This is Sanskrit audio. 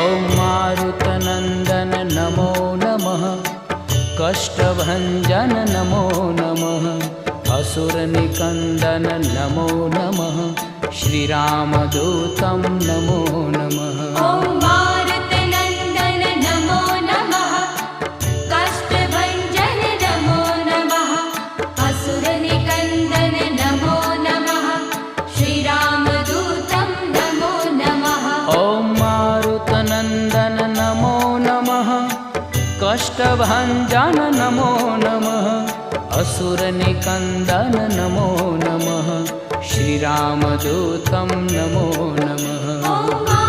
ॐ मारुतनन्दन नमो नमः, कष्टभञ्जन नमो नमः, असुरनिकन्दन नमो नमः, श्रीरामदूतं नमो नमः। ॐ मारुतनन्दन नमो नमः, कष्टभञ्जन नमो नमः, असुरनिकन्दन नमो नमः, श्रीरामदूतं नमो नमः। ॐ मारुतनन्दन नमो नमः, कष्टभञ्जन नमो नमः, असुरनिकन्दन नमो नमः, श्रीरामदूतं नमो नमः।